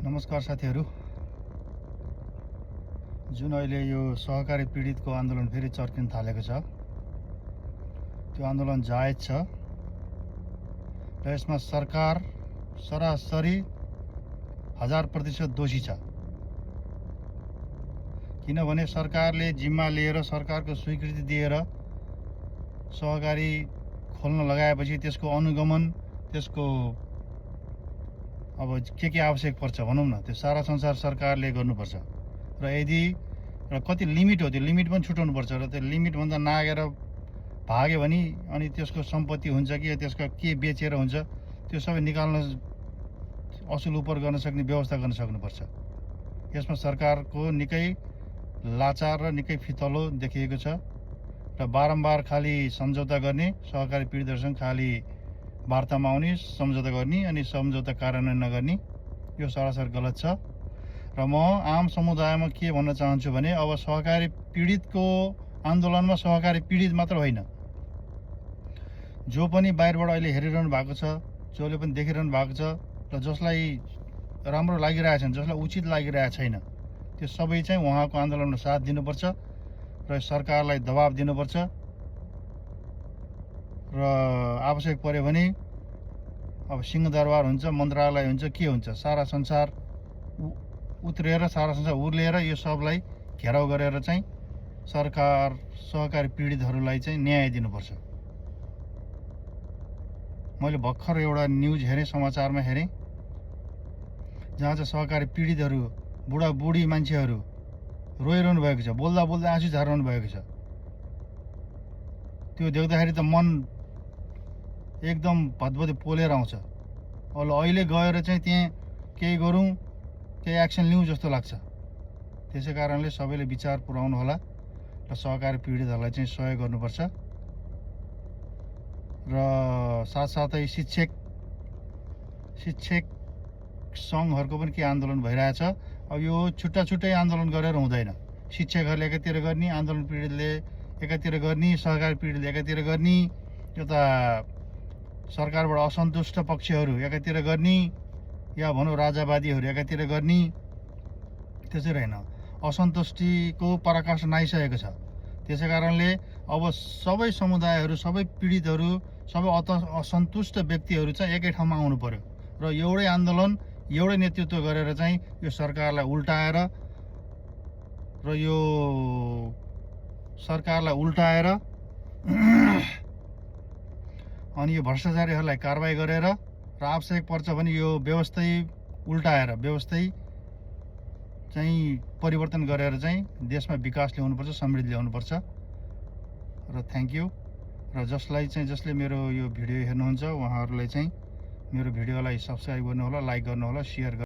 नमस्कार साथीहरू। जुन अहिले यो सहकारी पीडितको आन्दोलन फेरि चर्किन थालेको छ, त्यो आन्दोलन जायज छ र यसमा सरकार सरासरी 1000% दोषी छ। किनभने सरकारले जिम्मा लिएर, सरकारको स्वीकृति दिएर सहकारी खोल्न लगाएपछि त्यसको अनुगमन, त्यसको अब के आवश्यक पर्छ भनौँ न, त्यो सारा संसार सरकारले गर्नुपर्छ। र यदि कति लिमिट हो, त्यो लिमिट पनि छुटाउनुपर्छ र त्यो लिमिटभन्दा नागेर भाग्यो भने अनि त्यसको सम्पत्ति हुन्छ कि त्यसका के बेचेर हुन्छ, त्यो सबै निकाल्न, असुल उपर गर्न सक्ने व्यवस्था गर्न सक्नुपर्छ। यसमा सरकारको निकै लाचार र निकै फितलो देखिएको छ र बारम्बार खाली सम्झौता गर्ने, सहकारी पीडितहरूसँग खाली वार्तामा आउने, सम्झौता गर्ने अनि सम्झौता कार्यान्वयन नगर्ने, यो सरासर गलत छ। र म आम समुदायमा के भन्न चाहन्छु भने, अब सहकारी पीडितको आन्दोलनमा सहकारी पीडित मात्र होइन, जो पनि बाहिरबाट अहिले हेरिरहनु भएको छ, जसले पनि देखिरहनु भएको छ र जसलाई राम्रो लागिरहेछ, जसलाई उचित लागिरहेको छैन, त्यो सबै चाहिँ उहाँको आन्दोलनमा साथ दिनुपर्छ र सरकारलाई दबाब दिनुपर्छ र आवश्यक पर्यो भने अब सिंहदरबार हुन्छ, मन्त्रालय हुन्छ, के हुन्छ, सारा संसार उत्रेर, सारा संसार उर्लिएर यो सबलाई घेराउ गरेर चाहिँ सरकार सहकारी पीडितहरूलाई चाहिँ न्याय दिनुपर्छ। मैले भर्खर एउटा न्युज हेरेँ, समाचारमा हेरेँ, जहाँ चाहिँ सहकारी पीडितहरू, बुढाबुढी मान्छेहरू रोइरहनु भएको छ, बोल्दा बोल्दा आँसु झारिरहनु भएको छ। त्यो देख्दाखेरि त मन एकदम भदभदी पोलेर आउँछ। अहिले गएर चाहिँ त्यहाँ केही गरौँ, केही एक्सन लिउँ जस्तो लाग्छ। त्यसै कारणले सबैले विचार पुर्याउनु होला र सहकारी पीडितहरूलाई चाहिँ सहयोग गर्नुपर्छ। र साथसाथै शिक्षक सङ्घहरूको पनि के आन्दोलन भइरहेछ। अब यो छुट्टा छुट्टै आन्दोलन गरेर हुँदैन। शिक्षकहरूले एकातिर गर्ने, आन्दोलन पीडितले एकातिर गर्ने, सहकारी पीडितले एकातिर गर्ने, यता सरकारबाट असन्तुष्ट पक्षहरू एकातिर गर्ने, या भनौँ राजावादीहरू एकातिर गर्ने, त्यसरी होइन। असन्तुष्टिको पराकाष्ठ नआइसकेको छ। त्यसै कारणले अब सबै समुदायहरू, सबै पीडितहरू, सबै असन्तुष्ट व्यक्तिहरू चाहिँ एकै ठाउँमा आउनु पर्यो र एउटै आन्दोलन, एउटै नेतृत्व गरेर चाहिँ यो सरकारलाई उल्टाएर अनि यो भ्रष्टाचारीहरूलाई कारबाही गरेर र आवश्यक पर्छ भने यो व्यवस्थै उल्टाएर, व्यवस्थै चाहिँ परिवर्तन गरेर चाहिँ देशमा विकास ल्याउनुपर्छ, समृद्धि ल्याउनुपर्छ। र थ्याङ्क यू। र जसले मेरो यो भिडियो हेर्नुहुन्छ उहाँहरूलाई चाहिँ मेरो भिडियोलाई सब्सक्राइब गर्नुहोला, लाइक गर्नुहोला, सेयर